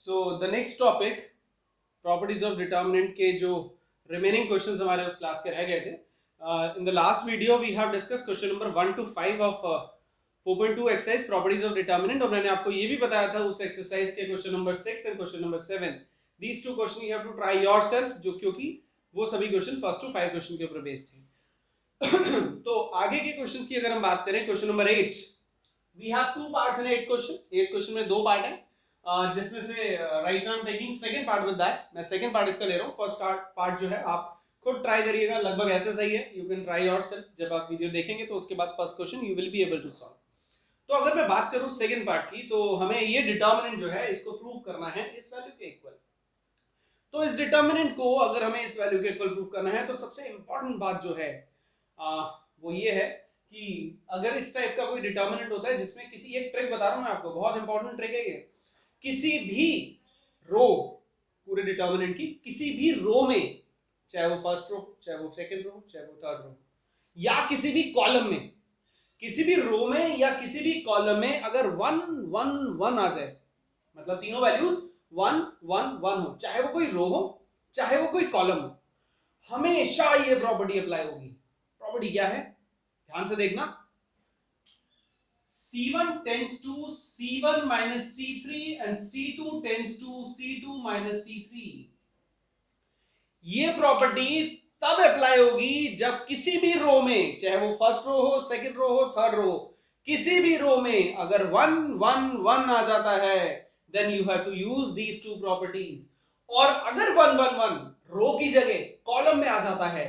So the next topic properties of determinant के जो remaining questions हमारे उस क्लास के रह गए थे. In the last video we have discuss question number 1 to 5 of 4.2 exercise properties of determinant, और मैंने आपको ये भी बताया था उस एक्सरसाइज के question number 6 and question number 7 these two question you have to try yourself, जो क्योंकि वो सभी क्वेश्चन फर्स्ट टू 5 क्वेश्चन के ऊपर बेस्ड थे. तो आगे के क्वेश्चंस की अगर हम बात करें, question number 8 we have two parts in 8 question में दो पार्ट है, जिसमें से right now I am taking second part with that. मैं सेकंड पार्ट इसका ले रहा हूँ. फर्स्ट पार्ट जो है आप खुद ट्राई करिएगा, लगभग ऐसा सही है. You can try yourself. जब आप वीडियो देखेंगे तो उसके बाद first question you will be able to solve. तो अगर मैं बात करूं सेकंड पार्ट की, तो हमें ये डिटर्मिनेंट जो है इसको प्रूव करना है इस वैल्यू के इक्वल. तो इस डिटर्मिनेंट को अगर हमें इस वैल्यू के इक्वल प्रूव करना है, तो सबसे इंपॉर्टेंट बात जो है वो ये है कि अगर इस टाइप का कोई डिटर्मिनेंट होता है जिसमें किसी, एक ट्रिक बता रहा हूं मैं आपको, बहुत इंपॉर्टेंट ट्रिक है ये. किसी भी रो, पूरे डिटर्मिनेंट की किसी भी रो में, चाहे वो फर्स्ट रो, चाहे वो सेकंड रो, चाहे वो थर्ड रो, या किसी भी कॉलम में, किसी भी रो में या किसी भी कॉलम में अगर 1 1 1 आ जाए, मतलब तीनों वैल्यूज 1 1 1 हो, चाहे वो कोई रो हो चाहे वो कोई कॉलम हो, हमेशा ये प्रॉपर्टी अप्लाई होगी. प्रॉपर्टी क्या है, ध्यान से देखना. C1 tends to C1 minus C3 and C2 tends to C2 minus C3. ये प्रॉपर्टी तब अप्लाई होगी जब किसी भी रो में, चाहे वो फर्स्ट रो हो, सेकंड रो हो, थर्ड रो हो, किसी भी रो में अगर 1 1 1 आ जाता है, then you have to use these two properties. और अगर 1 1 1 रो की जगह कॉलम में आ जाता है,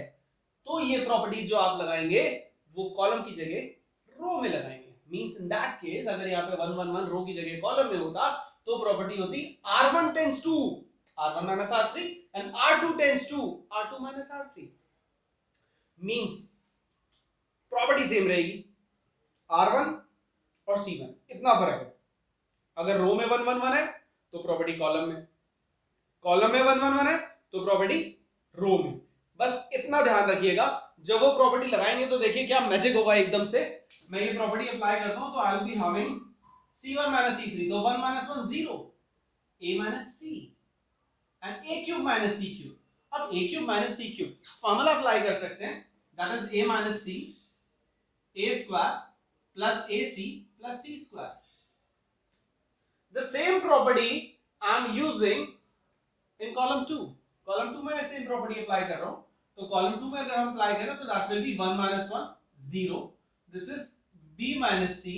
तो ये प्रॉपर्टीज जो आप लगाएंगे वो कॉलम की जगह रो में लगाएंगे. मींस इन दैट केस अगर यहाँ पे 1 1 1 रो की जगह कॉलम में होता, तो प्रॉपर्टी होती R1 tends to R1 minus R3 and R2 tends to R2 minus R3. Means property same रहेगी, R1 और C1 इतना फर्क है. अगर रो में 1 1 1 है तो प्रॉपर्टी कॉलम में, कॉलम में 1 1 1 है तो प्रॉपर्टी रो में. बस इतना ध्यान रखिएगा. जब वो प्रॉपर्टी लगाएंगे तो देखिए क्या मैजिक होगा एकदम से. मैं ये प्रॉपर्टी अप्लाई करता हूं तो I will be having C1 minus C3, तो 1 minus 1 0, A minus C and A cube minus C cube. अब A cube minus C cube formula apply कर सकते हैं, that is A minus C A square plus AC plus C square. The same property I am using in column 2. column 2 में same property apply कर रहा हूं. तो column 2 में अगर हम अप्लाई करें तो that will be 1 minus 1 0. This is B minus C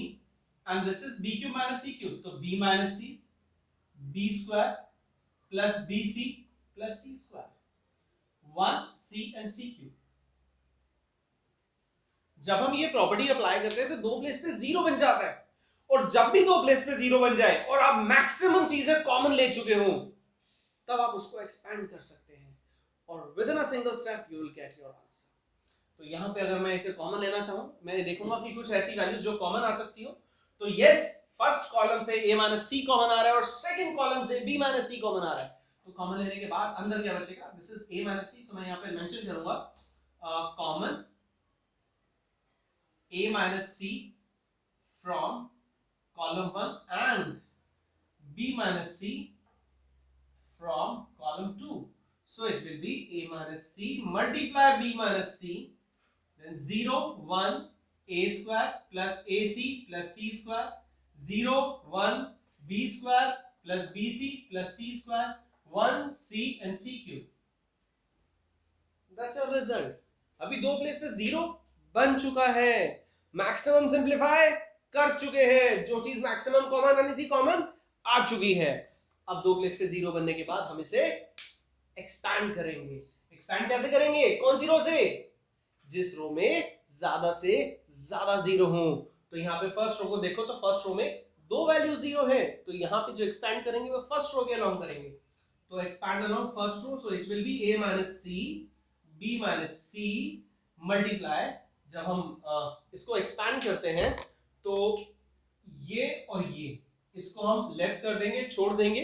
and this is B cube minus C cube. तो B minus C B square plus BC plus C square, 1C and C cube. जब हम ये property apply करते हैं तो दो place पे zero बन जाता है, और जब भी दो प्लेस पे जीरो बन जाए और आप मैक्सिमम चीजें कॉमन ले चुके हो, तब आप उसको एक्सपैंड कर सकते हैं और with in a single step you will get your answer. तो यहां पे अगर मैं इसे कॉमन लेना चाहूं, मैं देखूंगा कि कुछ ऐसी वैल्यूज जो कॉमन आ सकती हो. तो यस, फर्स्ट कॉलम से A minus C कॉमन आ रहा है और सेकंड कॉलम से B minus C कॉमन आ रहा है. तो कॉमन लेने के बाद अंदर क्या बचेगा, this is A minus C. तो मैं यहां पे मेंशन करूंगा common A minus C from column 1 and B minus C from column 2. So it will be A minus C multiply B minus C, then 0 1 A square plus AC plus C square, 0 1 B square plus BC plus C square, 1 C and C cube. That's our result. अभी दो place पे zero बन चुका है, maximum simplify कर चुके हैं, जो चीज मैक्सिमम कॉमन आनी थी कॉमन आ चुकी है. अब दो प्लेस पे जीरो बनने के बाद हम इसे एक्सपैंड करेंगे. एक्सपैंड कैसे करेंगे, कौन सी रो से, जिस रो में ज्यादा से ज्यादा जीरो हो. तो यहाँ पे फर्स्ट रो को देखो तो फर्स्ट रो में दो वैल्यू जीरो है, तो यहाँ पे जो एक्सपैंड करेंगे वो फर्स्ट रो के अलोंग करेंगे. तो expand along first row, so it will be A minus C B minus C multiply. जब हम इसको एक्सपैंड करते हैं तो ये और ये, इसको हम लेफ्ट कर देंगे, छोड़ देंगे,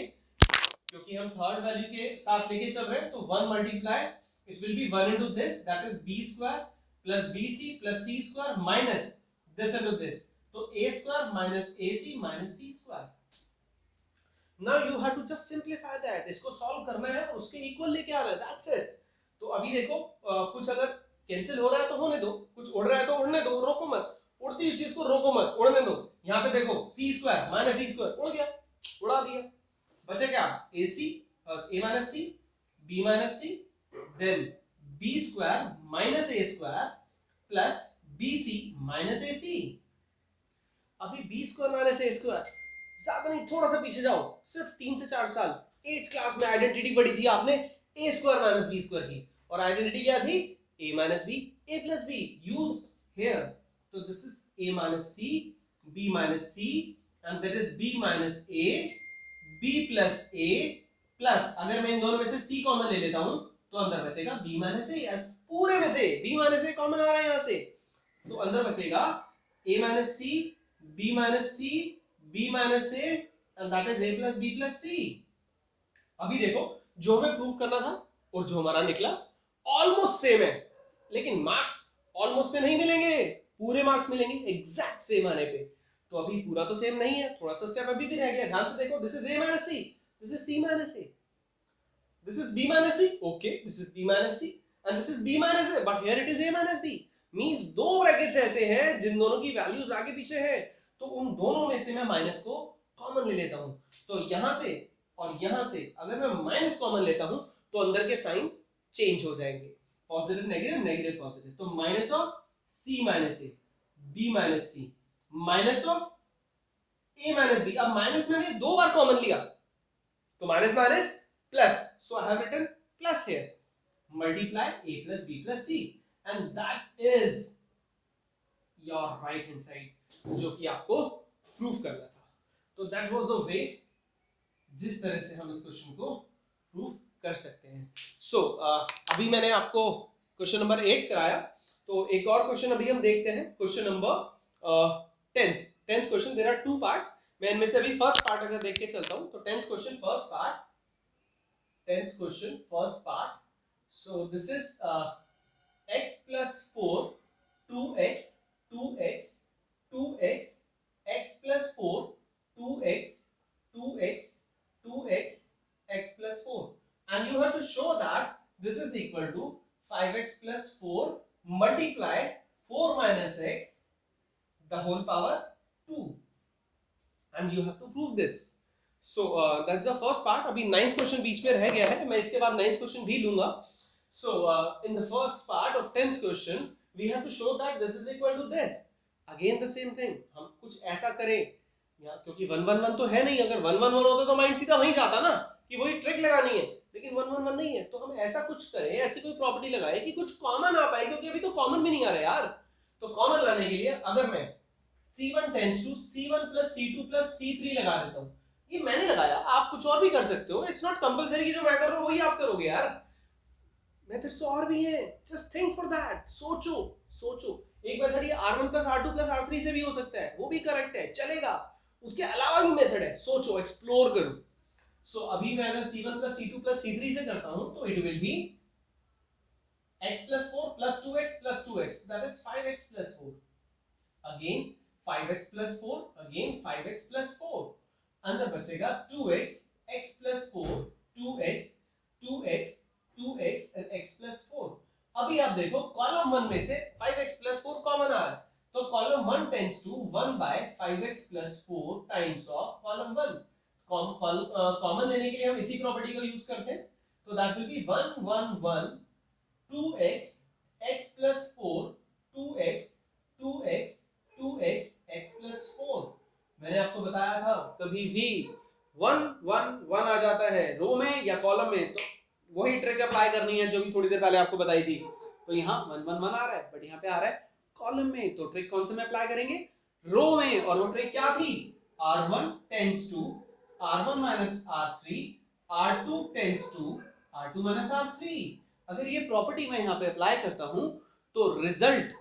क्योंकि हम थर्ड वैल्यू के साथ लेके चल रहे हैं. तो 1 multiply, it will be 1 into this, that is B square plus BC plus C square minus this into this, तो A square minus AC minus C square. Now you have to just simplify that, इसको solve करना है और उसके equal लेके आना है, that's it. तो अभी देखो कुछ अगर कैंसिल हो रहा है तो होने दो, कुछ उड़ रहा है तो उड़ने दो, रोको मत, उड़ती हुई चीज को रोको मत, उड़ने दो। यहाँ पे देखो C square minus C square उड़ गया, उड़ा दिया, बचे क्या, A C, A minus C, B minus C, then B square minus A square plus B C minus A C. अभी B square minus A square, ज्यादा नहीं, थोड़ा सा पीछे जाओ, सिर्फ 3 से 4 साल, 8th क्लास में आइडेंटिटी पढ़ी थी आपने, A square minus B square की, और आइडेंटिटी क्या थी, A minus B, A plus B, use here. तो this is A minus C, B minus C, and that is B minus A, B plus A, plus अगर मैं इन दोनों में से सी कॉमन ले लेता हूं तो अंदर बचेगा बी माइनस ए, पूरे में से बी माइनस ए कॉमन आ रहा है यहां से, तो अंदर बचेगा a minus c, b minus c, b minus a, and that is a plus b plus c। अभी देखो जो हमें प्रूव करना था और जो हमारा निकला ऑलमोस्ट सेम है, लेकिन मार्क्स ऑलमोस्ट पे नहीं मिलेंगे, पूरे मार्क्स मिलेंगे एग्जैक्ट सेम आने पे। तो अभी पूरा तो सेम नहीं है, थोड़ा सा स्टेप अभी भी रह गया, ध्यान से देखो, this is a minus c, this is c minus a, this is b minus c, okay, this is b minus c and this is b minus a, but here it is a minus b, means दो brackets ऐसे हैं जिन दोनों की values आगे पीछे है, तो उन दोनों में से मैं माइनस को कॉमन ले लेता हूं। तो यहां से और यहां से अगर मैं माइनस कॉमन लेता हूं तो अंदर के साइन चेंज हो जाएंगे, पॉजिटिव नेगेटिव, नेगेटिव पॉजिटिव, तो minus of c minus a, b minus c, minus of a minus b। अब माइनस मैंने दो बार कॉमन लिया तो minus minus plus, so I have written plus here, multiply a plus b plus c, and that is your right hand side, जो कि आपको proof करना था। तो that was the way जिस तरह से हम इस क्वेश्चन को प्रूफ कर सकते हैं। so अभी मैंने आपको क्वेश्चन नंबर 8 कराया, तो एक और क्वेश्चन अभी हम देखते हैं, question number 10th question, there are 2 parts, मैं इनमें से अभी फर्स्ट पार्ट अगर देख के चलता हूं तो 10th question first part, 10th question first part, so this is x plus 4 2x 2x 2x x plus 4 2x 2x 2x x plus 4, and you have to show that this is equal to 5x plus 4 multiply 4 minus x the whole power 2, and you have to prove this। so that's the first part। अभी 9th question बीच में रह गया है, मैं इसके बाद 9th question भी लूंगा। so in the first part of 10th question we have to show that this is equal to this, again the same thing, हम कुछ ऐसा करें यहाँ, क्योंकि 1 1 1 तो है नहीं, अगर 1 1 1 होता तो माइंड सीधा वहीं जाता ना कि वही ट्रिक लगानी है, लेकिन 1 1 1 नहीं है, तो हम ऐसा कुछ करें, ऐसी कोई प्रॉपर्टी लगाए कि कुछ कॉमन आ पाए, क्योंकि अभी तो कॉमन भी नहीं आ रहा यार। तो कॉमन लाने के लिए अगर मैं c1 tends to c1 plus c2 plus c3 लगा देता हूं, ये मैंने लगाया, आप कुछ और भी कर सकते हो, इट्स नॉट कंपलसरी कि जो मैं कर रहा हूं वही आप करोगे यार, मेथड्स तो और भी हैं, जस्ट थिंक फॉर दैट, सोचो सोचो। एक मेथड ये r1 plus r2 plus r3 से भी हो सकता है, वो भी करेक्ट है, चलेगा, उसके अलावा भी मेथड है, सोचो, एक्सप्लोर करो। सो अभी मैं अगर c1 plus c2 plus c3 से करता हूं तो it will B x plus 4 plus 2x plus 2x, that is 5x plus 4, again 5x plus 4, again 5x plus 4, अंदर बचेगा 2x, x plus 4, 2x, 2x, 2x and x plus 4। अभी आप देखो column 1 में से 5x plus 4 कॉमन आ रहा है, तो column 1 tends to 1 by 5x plus 4 times of column 1। Common लेने के लिए हम इसी प्रॉपर्टी को यूज करते हैं, तो that will be 1 1 1 2x x plus 4 2x 2x 2x x plus 4। मैंने आपको बताया था कभी भी 1 1 1 आ जाता है रो में या कॉलम में तो वही ट्रिक अप्लाई करनी है जो भी थोड़ी देर पहले आपको बताई थी। तो यहाँ 1 1 1 आ रहा है, बट यहाँ पे आ रहा है कॉलम में, तो ट्रिक कौन से में अप्लाई करेंगे, रो में, और वो ट्रिक क्या थी, r1 tends to r1 minus r3, r2 tends to r2 minus r3। अगर ये प्रॉपर्टी मैं यहाँ पे अप्लाई करता हूं तो रिजल्ट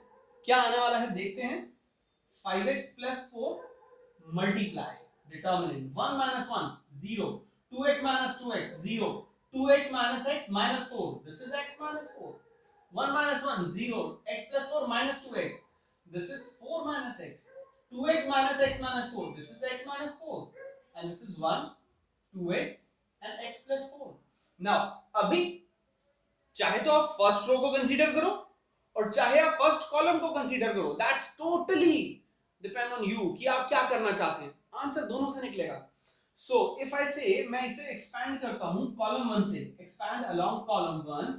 क्या आने वाला है देखते हैं, 5x plus 4 multiply determinant 1 minus 1 0, 2x minus 2x 0, 2x minus x minus 4, this is x minus 4, 1 minus 1 0, x plus 4 minus 2x, this is 4 minus x, 2x minus x minus 4, this is x minus 4, and this is 1 2x and x plus 4. Now अभी चाहे तो आप first row को consider करो और चाहे आप first column को कंसीडर करो, that's totally depend on you कि आप क्या करना चाहते हैं, आंसर दोनों से निकलेगा. सो इफ आई से मैं इसे एक्सपैंड करता हूं कॉलम 1 से, expand along column 1,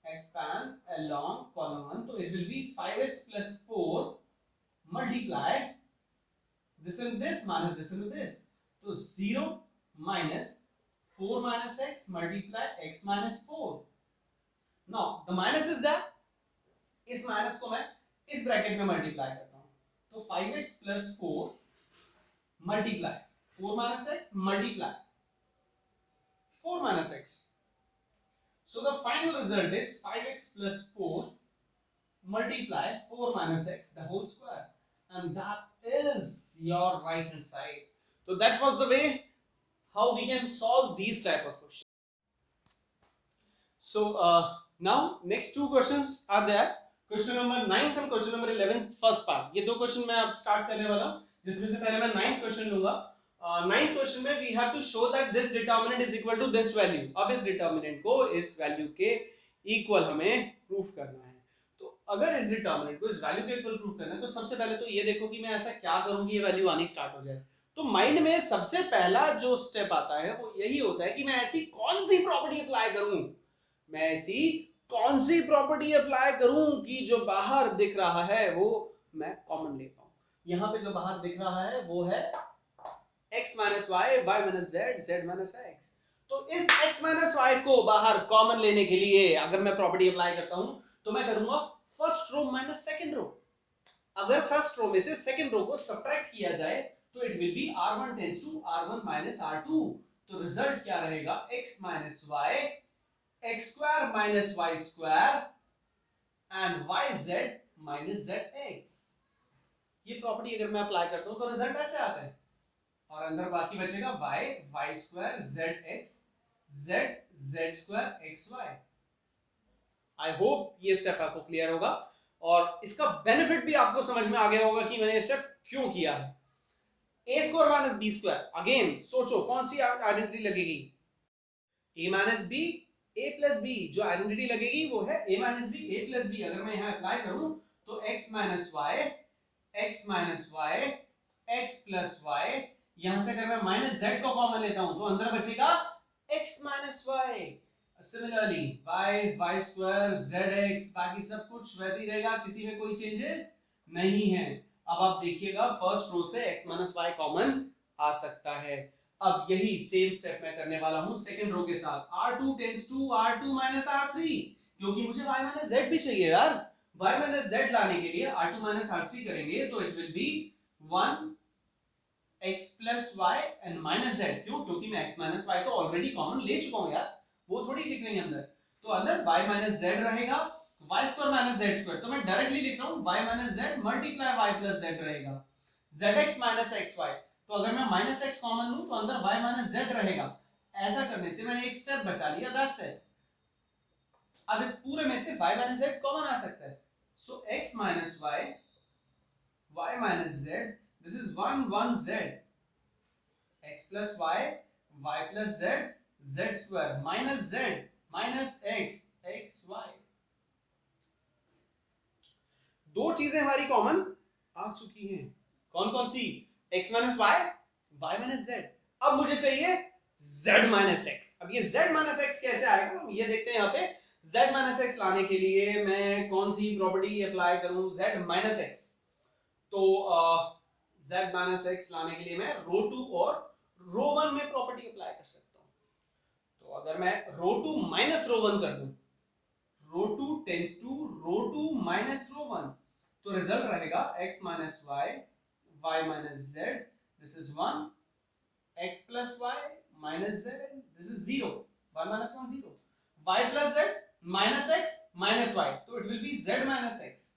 expand along column 1, so it will be 5x plus 4 multiply this and this minus this and this, so 0 minus 4 minus x multiply x minus 4. now the minus is that इस minus को मैं इस bracket में multiply करता हूं, तो 5x plus 4 multiply 4 minus x multiply 4 minus x. So the final result is 5x plus 4 multiply 4 minus x the whole square, and that is your right hand side. So that was the way how we can solve these type of questions. So now next two questions are there, question number 9 and question number 11 first part. ये दो question मैं अब start करने वाला हूं, जिसमें से पहले मैं 9th क्वेश्चन लूंगा. 9th क्वेश्चन में we have to show that this determinant is equal to this value. अब इस डिटर्मिनेंट को इस वैल्यू के इक्वल हमें प्रूफ करना है. तो अगर इस डिटर्मिनेंट को इस वैल्यू के इक्वल प्रूफ करना है तो सबसे पहले तो ये देखो कि मैं ऐसा क्या करूं कि ये वैल्यू आनी स्टार्ट हो जाए. तो माइंड में सबसे पहला जो स्टेप आता है वो यही होता है कि मैं ऐसी कौन सी प्रॉपर्टी अप्लाई करूं, मैं ऐसी कौन सी प्रॉपर्टी अप्लाई करूं कि जो बाहर दिख रहा है वो मैं कॉमन ले पाऊं. यहां पे जो बाहर दिख रहा है वो है x minus y, y minus z, z minus x. तो इस x minus y को बाहर कॉमन लेने के लिए अगर मैं प्रॉपर्टी अप्लाई करता हूं तो मैं करूंगा first row minus second row. अगर फर्स्ट रो में से सेकंड रो को सबट्रैक्ट किया जाए तो it will be r1 tends to r1 minus r2. तो रिजल्ट क्या रहेगा, x minus y, x square minus y square and yz minus zx. ये प्रॉपर्टी अगर मैं अप्लाई करता हूं तो रिजल्ट ऐसे आता है और अंदर बाकी बचेगा y, y square, zx, z, z square, xy. I hope ये स्टेप आपको क्लियर होगा और इसका बेनिफिट भी आपको समझ में आ गया होगा कि मैंने ये स्टेप क्यों किया है. a square minus b square, again सोचो कौन सी आइडेंटिटी लगेगी, a minus b, a plus b. जो आइडेंटिटी लगेगी वो है a minus b, a plus b. अगर मैं यहां अप्लाई करूं तो x minus y, x minus y, x plus y. यहां से अगर मैं माइनस z को कॉमन लेता हूं तो अंदर बचेगा x minus y. Similarly y, y square, zx, बाकी सब कुछ वैसे ही रहेगा, किसी में कोई चेंजेस नहीं है. अब आप देखिएगा फर्स्ट रो से x माइनस y कॉमन आ सकता है. अब यही सेम स्टेप मैं करने वाला हूं सेकंड रो के साथ. r2 tends to r2 minus r3, क्योंकि मुझे y माइनस z भी चाहिए यार. y माइनस z लाने के लिए r2 माइनस r3 करेंगे तो it will be 1 x plus y and minus z. क्यों, क्योंकि मैं x माइनस y तो ऑलरेडी कॉमन ले चुका हूं यार, वो थोड़ी लिख लेंगे अंदर. तो अंदर y माइनस z रहेगा, y square minus z square. तो मैं डायरेक्टली लिख रहा हूं y minus z multiply y plus z रहेगा, zx माइनस xy. तो अगर मैं माइनस x कॉमन लूं तो अंदर y माइनस z रहेगा. ऐसा करने से मैंने एक स्टेप बचा लिया, दैट्स इट. अब इस पूरे में से y माइनस z कॉमन आ सकता है. सो x minus y, y minus z, this is 1 1 z, x plus y, y plus z, z square minus z minus x, x y. दो चीजें हमारी कॉमन आ चुकी हैं. कौन कौन सी, x minus y, y minus z. अब मुझे चाहिए z माइनस x. अब ये z माइनस x कैसे आएगा हम ये देखते हैं. यहाँ पे z माइनस x लाने के लिए मैं कौन सी प्रॉपर्टी अप्लाई करूं, z माइनस x. तो z माइनस x लाने के लिए मैं रो 2 और रो 1 में प्रॉपर्टी अप्लाई कर सकता हूं. तो अगर मैं रो 2 माइनस रो 1 कर दूं, row 2 tends to row 2 minus row 1, तो रिजल्ट रहेगा x minus y, y minus z, this is 1, x plus y minus z, this is 0, 1 minus 1 0, y plus z minus x minus y, तो it will be z minus x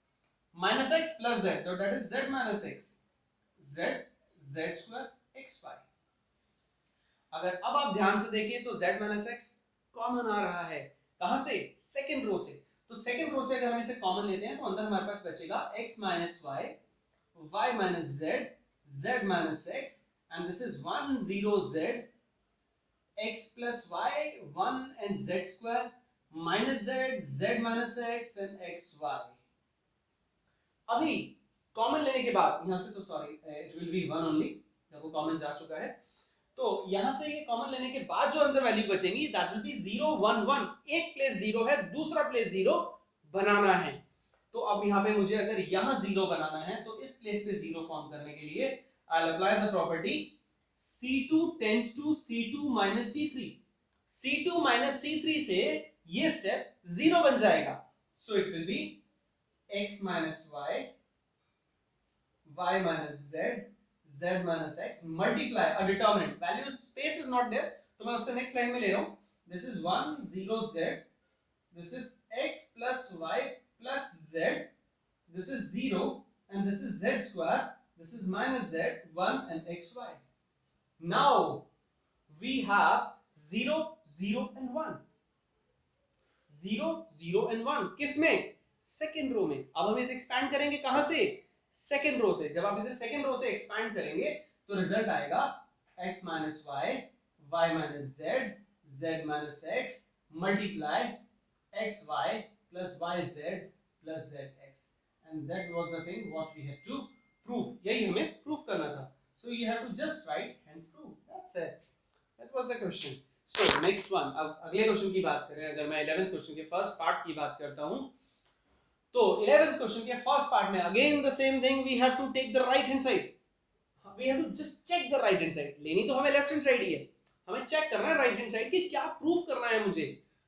minus x plus z, तो that is z minus x, z, z square xy. अगर अब आप ध्यान से देखिए तो z minus x common आ रहा है. कहां से, सेकंड रो से. तो सेकंड रो से अगर हम इसे कॉमन लेते हैं तो अंदर हमारे पास बचेगा x minus y, y minus z, z minus x, and this is 1 0 z x plus y 1 and z square minus z z minus x and xy. अभी कॉमन लेने के बाद यहां से तो sorry it will be 1 only, देखो common जा चुका है, तो यहां से ये कॉमन लेने के बाद जो अंदर वैल्यू बचेंगी दैट विल बी 0 1 1, एक प्लेस 0 है, दूसरा प्लेस 0 बनाना है। तो अब यहाँ पे मुझे अगर यहाँ 0 बनाना है तो इस प्लेस पे 0 फॉर्म करने के लिए I will apply the property C2 tends to C2 minus C3। C2 minus C3 से ये स्टेप 0 बन जाएगा, सो it will B x minus y, y minus z, z minus x multiply a determinant value, space is not there तो मैं उससे next line में ले रहा हूं, this is 1 0 z, this is x plus y plus z, this is 0 and this is z square, this is minus z 1 and xy. Now we have 0 0 and 1, 0 0 and 1 किसमें, second row में। अब हम इसे expand करेंगे कहां से, second row से। जब आप इसे सेकेंड रो से एक्सपैंड करेंगे तो रिजल्ट आएगा x minus y, y minus z, z minus x multiply xy plus yz plus zx, and that was the thing what we had to prove, यही हमें प्रूफ करना था। So you have to just write and prove, that's it, that was the question. So next one, अब अगले question की बात करें, अगर मैं 11th क्वेश्चन के फर्स्ट पार्ट की बात करता हूं तो 11th क्वेश्चन के फर्स्ट पार्ट में again the same thing, we have to take the right hand side, we have to just check the right hand side, लेनी तो हमें लेफ्ट हैंड साइड ही है, हमें चेक करना है राइट हैंड साइड कि क्या प्रूफ करना है मुझे।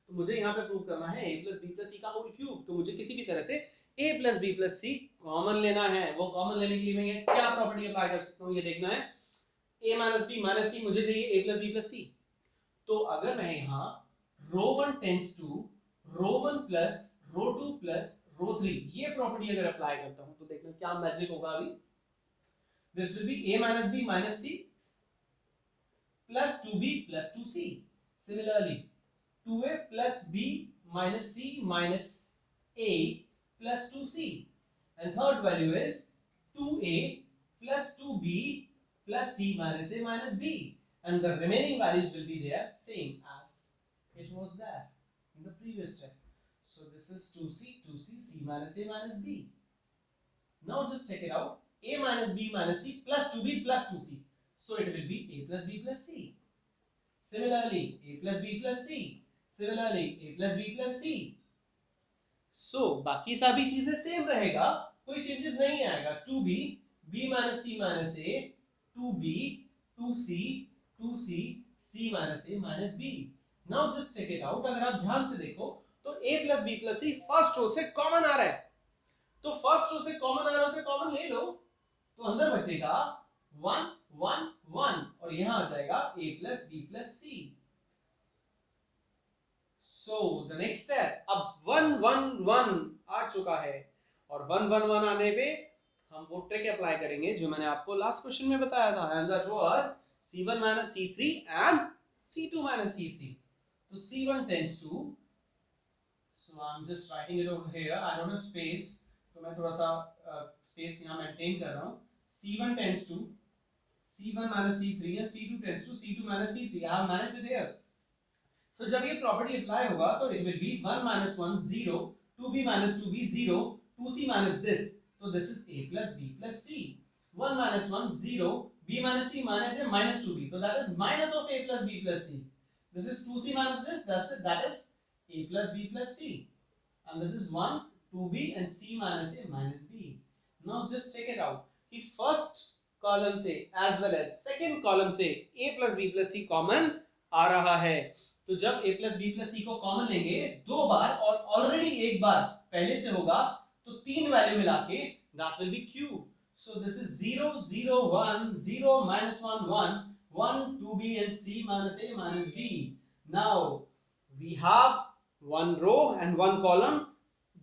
तो मुझे यहाँ पे प्रूफ करना है a plus b plus c का होल क्यूब, तो मुझे किसी भी तरह से a plus b plus c common लेना है। वो कॉमन लेने के लिए मैं क्या प्रॉपर्टी अप्लाई कर सकता हूँ ये देखना है, a minus b minus c मुझे चाहिए a plus b plus c। तो अगर मैं यहाँ row 1 tends to row 1 plus row 2 plus row 3 ये प्रॉपर्टी अगर अप्लाई करता हूँ तो देखना क्या मैजिक होगा। अभी this will be a minus b minus c plus 2b plus 2c, similarly 2a plus b minus c minus a plus 2c, and third value is 2a plus 2b plus c minus a minus b, and the remaining values will be there same as it was there in the previous step. So this is 2c 2c c minus a minus b. Now just check it out, a minus b minus c plus 2b plus 2c, so it will be a plus b plus c. Similarly a plus b plus c, similarly a plus b plus c. So बाकी सभी चीजें same रहेगा, कोई changes नहीं आएगा। 2b b minus c minus a, 2b 2c 2c c minus a minus b. Now just check it out, अगर आप ध्यान से देखो तो a plus b plus c first row से कॉमन आ रहा है, तो फर्स्ट रो से कॉमन आ रहा है उसे कॉमन ले लो, तो अंदर बचेगा 1 1 1 और यहां आ जाएगा a plus b plus c. So the next step, अब 1 1 1 आ चुका है और 1 1 1 आने पे हम वो ट्रिक अप्लाई करेंगे जो मैंने आपको लास्ट क्वेश्चन में बताया था, and that was c1 minus c3 and c2 minus c3. तो c1 tends to, so I'm just writing it over here, I don't have space तो मैं थोड़ा सा स्पेस यहाँ मेंटेन कर रहा हूँ। c1 tends to c1 minus c3 and c2 tends to c2 minus c3. I have managed it here. So जब ये प्रॉपर्टी अप्लाई होगा तो it will be 1 minus 1 0, 2b minus 2b 0, 2c minus this, so this is a plus b plus c. 1 minus 1 0, b minus c minus a minus 2b, so that is minus of a plus b plus c. This is 2c minus this, that is a plus b plus c, and this is 1 2b and c minus a minus b. Now just check it out कि first column से as well as second column से a plus b plus c common आ रहा है, तो जब a plus b plus c को common लेंगे दो बार और ऑलरेडी एक बार पहले से होगा तो तीन वैल्यू मिला के that will be q. So this is 0 0 1 0 minus 1 1 1 2b and c minus a minus b. Now we have one row and one column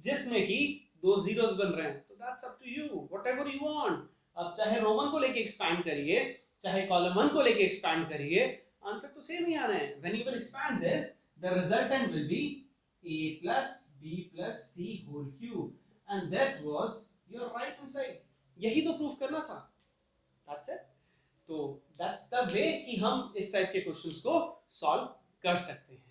जिसमें कि दो zeros बन रहे हैं, तो that's up to you whatever you want. अब चाहे रो 1 को लेके एक्सपैंड करिए चाहे कॉलम 1 को लेके एक्सपैंड करिए, आंसर तो सेम ही आ रहे हैं। When you will expand this, the resultant will be a plus b plus c whole cube, and that was your right hand side. यही तो प्रूफ करना था। That's it. तो दैट्स द वे कि हम इस टाइप के क्वेश्चंस को सॉल्व कर सकते हैं।